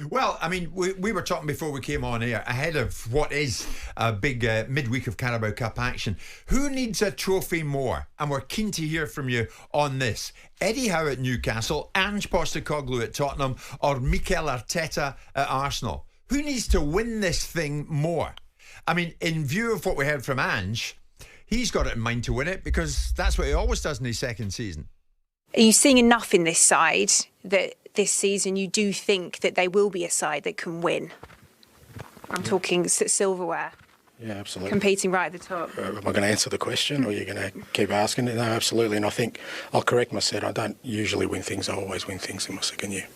Well, I mean, we were talking before we came on air, ahead of what is a big midweek of Carabao Cup action. Who needs a trophy more? And we're keen to hear from you on this. Eddie Howe at Newcastle, Ange Postecoglou at Tottenham, or Mikel Arteta at Arsenal? Who needs to win this thing more? I mean, in view of what we heard from Ange, he's got it in mind to win it because that's what he always does in his second season. Are you seeing enough in this side that this season you do think that they will be a side that can win? I'm talking silverware. Yeah, absolutely. Competing right at the top. Am I going to answer the question or are you going to keep asking it? No, absolutely. And I think I'll correct myself. I don't usually win things. I always win things in my second year.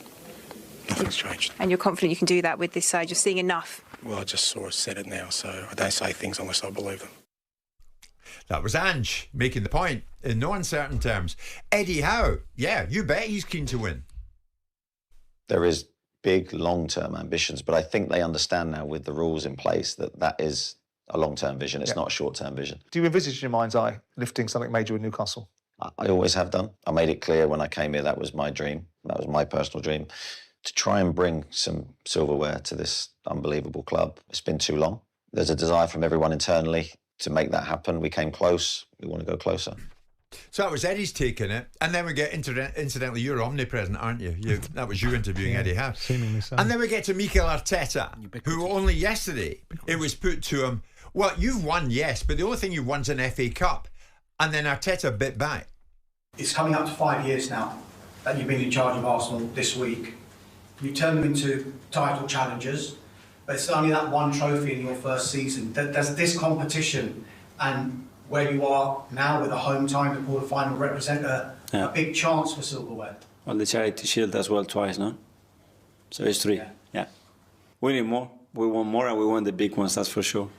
Nothing's changed. And you're confident you can do that with this side? You're seeing enough? Well, I just saw it said it now, so I don't say things unless I believe them. That was Ange making the point in no uncertain terms. Eddie Howe, yeah, you bet he's keen to win. There is big long-term ambitions, but I think they understand now with the rules in place that is a long-term vision. It's not a short-term vision. Do you envisage in your mind's eye lifting something major with Newcastle? I always have done. I made it clear when I came here that was my dream. That was my personal dream, to try and bring some silverware to this unbelievable club. It's been too long. There's a desire from everyone internally to make that happen. We came close. We want to go closer. So that was Eddie's taking it. And then we get, incidentally, you're omnipresent, aren't you? That was you interviewing Eddie Howe. Seemingly so. And then we get to Mikel Arteta, who only yesterday it was put to him, well, you've won, yes, but the only thing you've won's an FA Cup. And then Arteta bit back. It's coming up to 5 years now that you've been in charge of Arsenal this week. You turned them into title challengers, but it's only that one trophy in your first season. Does this competition and where you are now with a home time, the quarter-final, represent a big chance for silverware? Well, the Charity Shield as well twice, no? So it's three, yeah. We need more. We want more and we want the big ones, that's for sure.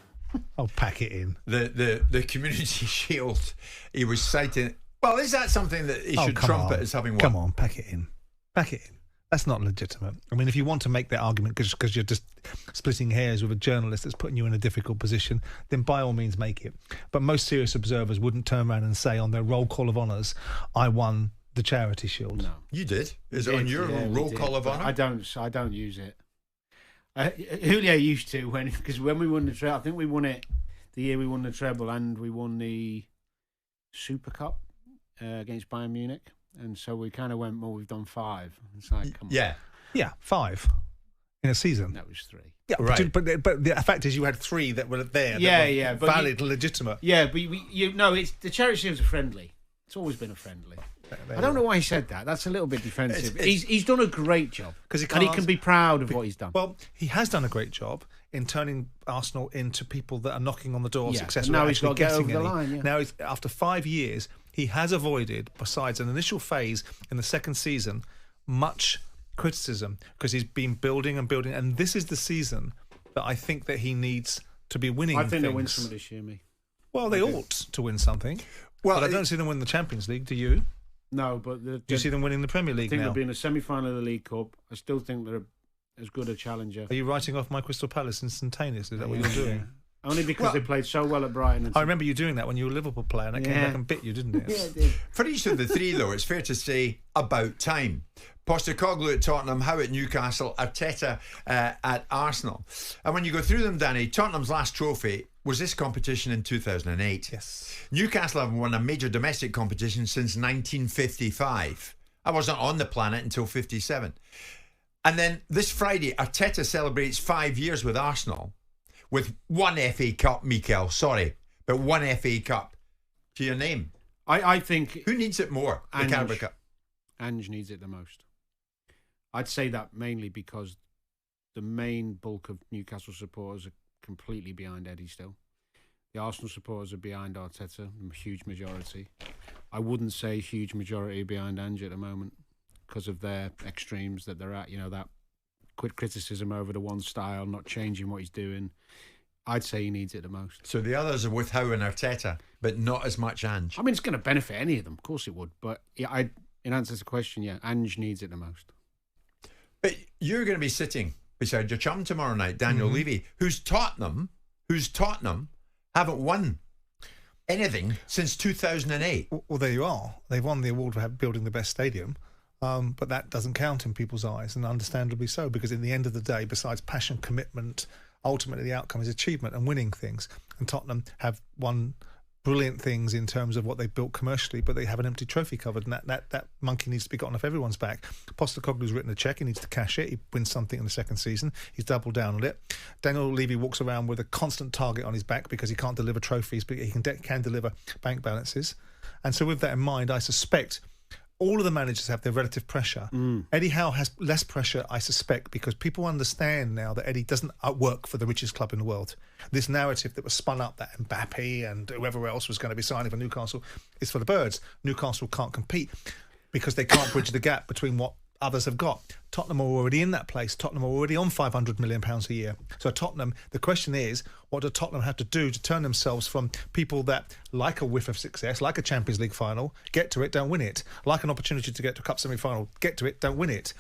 Oh, pack it in. The Community Shield, he was citing... Well, is that something that he should trumpet as having won? Come on, pack it in. Pack it in. That's not legitimate. I mean, if you want to make that argument because you're just splitting hairs with a journalist that's putting you in a difficult position, then by all means make it. But most serious observers wouldn't turn around and say on their roll call of honours, I won the Charity Shield. No. You did? Is it on your roll call of honour? I don't use it. Julio used to, because when we won the treble, I think we won it the year we won the treble and we won the Super Cup against Bayern Munich. And so we kind of went, well, we've done 5. It's like, come on. Yeah, 5 in a season. That was 3. Yeah, right. But the fact is you had 3 that were there. That were valid, legitimate. Yeah, but it's the Charity Shields are friendly. It's always been a friendly. I don't know why he said that. That's a little bit defensive. He's done a great job. And he can be proud of what he's done. Well, he has done a great job in turning Arsenal into people that are knocking on the door of success. Now he's got to get over the line. Yeah. Now, after 5 years, he has avoided, besides an initial phase in the second season, much criticism because he's been building and building. And this is the season that I think that he needs to be winning I think they'll things. win some this year, me. Well, they ought to win something. Well, but I don't see them win the Champions League, do you? No, but... Do you see them winning the Premier League now? I think they'll be in the semi-final of the League Cup. I still think they're as good a challenger. Are you writing off my Crystal Palace instantaneously? Is that what you're doing? Only because they played so well at Brighton. I remember you doing that when you were a Liverpool player, and it came back and bit you, didn't it? Yeah, it did. For each of the 3, though, it's fair to say about time. Postecoglou at Tottenham, Howe at Newcastle, Arteta at Arsenal. And when you go through them, Danny, Tottenham's last trophy was this competition in 2008. Yes. Newcastle haven't won a major domestic competition since 1955. I wasn't on the planet until 57. And then this Friday, Arteta celebrates 5 years with Arsenal with 1 FA Cup, Mikel, sorry, but 1 FA Cup to your name. I think... Who needs it more, the Carabao Cup? Ange needs it the most. I'd say that mainly because the main bulk of Newcastle supporters are completely behind Eddie still. The Arsenal supporters are behind Arteta, a huge majority. I wouldn't say huge majority behind Ange at the moment because of their extremes that they're at, that quick criticism over the one style, not changing what he's doing. I'd say he needs it the most. So the others are with Howe and Arteta, but not as much Ange. I mean, it's going to benefit any of them. Of course it would. But in answer to the question, Ange needs it the most. But you're going to be sitting beside your chum tomorrow night, Daniel Levy, whose Tottenham haven't won anything since 2008. Well, there you are. They've won the award for building the best stadium. But that doesn't count in people's eyes, and understandably so, because in the end of the day, besides passion, commitment, ultimately the outcome is achievement and winning things. And Tottenham have won brilliant things in terms of what they've built commercially, but they have an empty trophy cupboard, and that monkey needs to be gotten off everyone's back. Postecoglou's written a cheque, he needs to cash it. He wins something in the second season, he's doubled down on it. Daniel Levy walks around with a constant target on his back because he can't deliver trophies, but he can deliver bank balances. And so with that in mind, I suspect all of the managers have their relative pressure. Eddie Howe has less pressure, I suspect, because people understand now that Eddie doesn't work for the richest club in the world. This narrative that was spun up that Mbappe and whoever else was going to be signing for Newcastle is for the birds. Newcastle can't compete because they can't bridge the gap between what others have got. Tottenham are already in that place. Tottenham are already on £500 million a year. So Tottenham, the question is, what do Tottenham have to do to turn themselves from people that like a whiff of success, like a Champions League final, get to it, don't win it, like an opportunity to get to a cup semi-final, get to it, don't win it,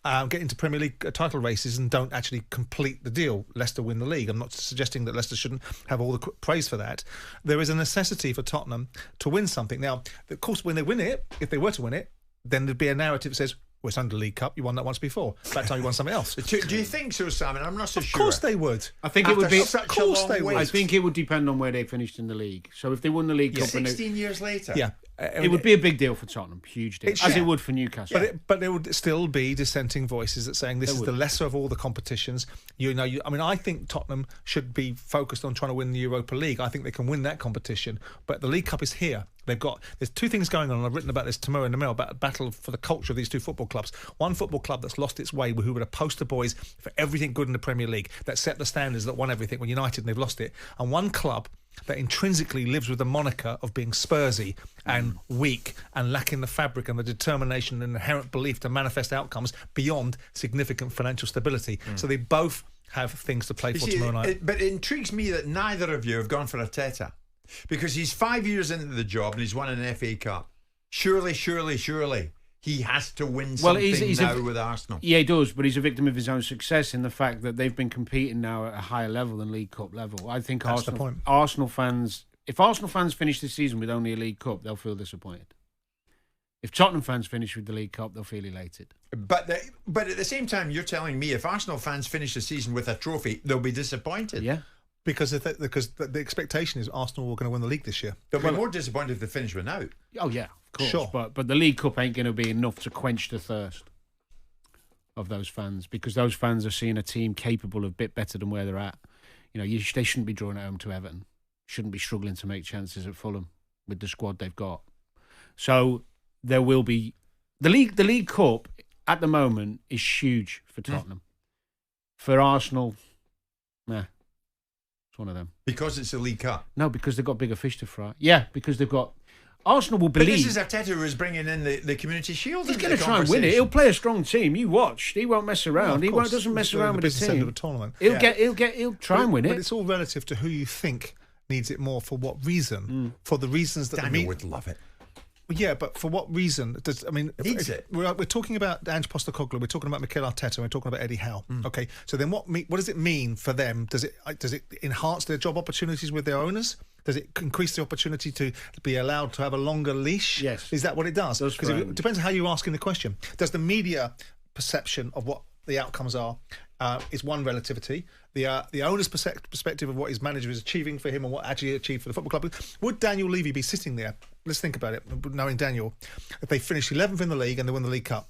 get into Premier League title races and don't actually complete the deal. Leicester win the league. I'm not suggesting that Leicester shouldn't have all the praise for that. There is a necessity for Tottenham to win something. Now, of course, when they win it, if they were to win it, then there'd be a narrative that says, well, it's under the League Cup. You won that once before. That time you won something else. Do you think so, Simon? I'm not so sure. Of course they would. I think it would be. Of course they would. I think it would depend on where they finished in the league. So if they won the League Cup, 16 years later. Yeah. It would be a big deal for Tottenham, huge deal, as it would for Newcastle. But there would still be dissenting voices that saying this is the lesser of all the competitions. I think Tottenham should be focused on trying to win the Europa League. I think they can win that competition, but the League Cup is here. There's two things going on, and I've written about this tomorrow in the Mail, about a battle for the culture of these two football clubs. One football club that's lost its way, who were the poster boys for everything good in the Premier League, that set the standards, that won everything, when United, and they've lost it. And one club that intrinsically lives with the moniker of being Spursy and weak and lacking the fabric and the determination and inherent belief to manifest outcomes beyond significant financial stability. So they both have things to play for tomorrow night. But it intrigues me that neither of you have gone for Arteta, because he's 5 years into the job and he's won an FA Cup. Surely he has to win something now with Arsenal. Yeah, he does, but he's a victim of his own success in the fact that they've been competing now at a higher level than League Cup level. I think that's the point. Arsenal fans, if Arsenal fans finish the season with only a League Cup, they'll feel disappointed. If Tottenham fans finish with the League Cup, they'll feel elated. But at the same time, you're telling me if Arsenal fans finish the season with a trophy, they'll be disappointed. Yeah. Because the expectation is Arsenal are going to win the league this year. They'll be more disappointed if they finish without. Oh, yeah, of course. Sure. But the League Cup ain't going to be enough to quench the thirst of those fans, because those fans are seeing a team capable of a bit better than where they're at. They shouldn't be drawing at home to Everton. Shouldn't be struggling to make chances at Fulham with the squad they've got. So there will be... The League Cup at the moment is huge for Tottenham. For Arsenal, nah. One of them. Because it's a League Cup? No, because they've got bigger fish to fry. Yeah, because they've got... Arsenal will believe... But this is Arteta who is bringing in the Community Shield. He's going to try and win it. He'll play a strong team. You watch. He won't mess around. He doesn't mess around with the team. Of a tournament. He'll try and win it. But it's all relative to who you think needs it more, for what reason. For the reasons that... Daniel would love it. Yeah, but for what reason? Needs it. We're talking about Ange Postecoglou. We're talking about Mikel Arteta. We're talking about Eddie Howe. Okay, so then what does it mean for them? Does it enhance their job opportunities with their owners? Does it increase the opportunity to be allowed to have a longer leash? Yes. Is that what it does? Because it depends on how you're asking the question. Does the media perception of what the outcomes are is one relativity. The owner's perspective of what his manager is achieving for him and what actually achieved for the football club. Would Daniel Levy be sitting there? Let's think about it. Knowing Daniel, if they finish 11th in the league and they win the League Cup,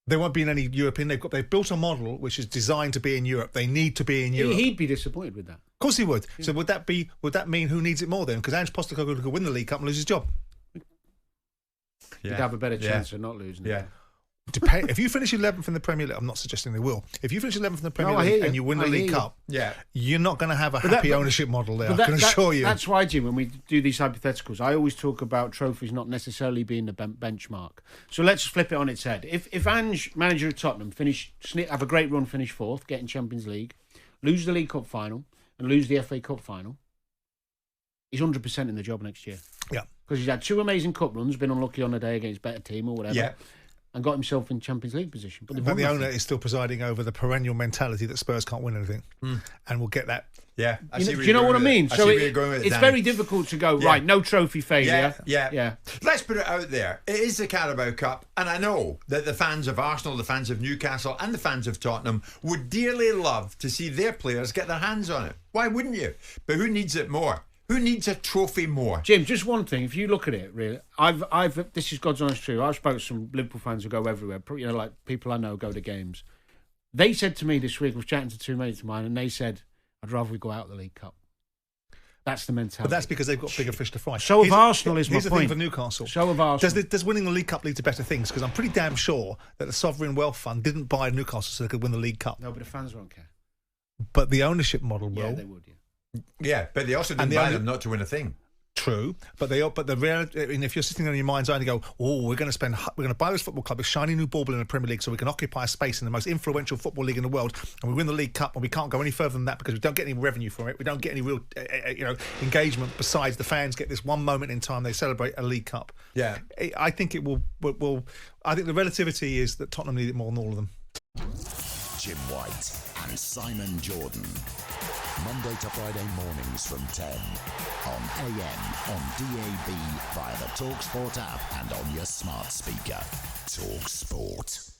there won't be any European. They've built a model which is designed to be in Europe. They need to be in Europe. He'd be disappointed with that. Of course he would. Yeah. So would that mean who needs it more then? Because Ange Postecoglou could win the League Cup and lose his job. He'd have a better chance of not losing. Yeah. If you finish 11th in the Premier League, I'm not suggesting they will. If you finish 11th in the Premier League and you win the League Cup, you're not going to have a happy ownership model there, I can assure you. That's why, Jim, when we do these hypotheticals, I always talk about trophies not necessarily being the benchmark. So let's flip it on its head. If Ange, manager of Tottenham, have a great run, finish fourth, get in Champions League, lose the League Cup final and lose the FA Cup final, he's 100% in the job next year. Yeah. Because he's had two amazing cup runs, been unlucky on a day against a better team or whatever. Yeah. and got himself in Champions League position. But the owner is still presiding over the perennial mentality that Spurs can't win anything, and we'll get that. Yeah, Do you know what I mean? So it's very difficult to go, right, no trophy failure. Yeah. Let's put it out there. It is the Carabao Cup, and I know that the fans of Arsenal, the fans of Newcastle, and the fans of Tottenham would dearly love to see their players get their hands on it. Why wouldn't you? But who needs it more? Who needs a trophy more? Jim, just one thing. If you look at it, really, this is God's honest truth. I've spoken to some Liverpool fans who go everywhere. You know, like people I know go to games. They said to me this week, I was chatting to two mates of mine, and they said, I'd rather we go out of the League Cup. That's the mentality. But that's because they've got bigger fish to fry. So have Arsenal, is my point. Here's the thing for Newcastle. So have Arsenal. Does winning the League Cup lead to better things? Because I'm pretty damn sure that the Sovereign Wealth Fund didn't buy Newcastle so they could win the League Cup. No, but the fans won't care. But the ownership model will. Yeah, they would, Yeah, but they also didn't buy them not to win a thing. True, but the reality, I mean, if you're sitting on your mind's eye and you go, we're going to buy this football club, a shiny new bauble in the Premier League, so we can occupy a space in the most influential football league in the world, and we win the League Cup, and we can't go any further than that because we don't get any revenue from it, we don't get any real, engagement. Besides, the fans get this one moment in time they celebrate a League Cup. Yeah, I think it will. I think the relativity is that Tottenham need it more than all of them. Jim White and Simon Jordan. Monday to Friday mornings from 10 on AM, on DAB, via the talkSPORT app and on your smart speaker. talkSPORT.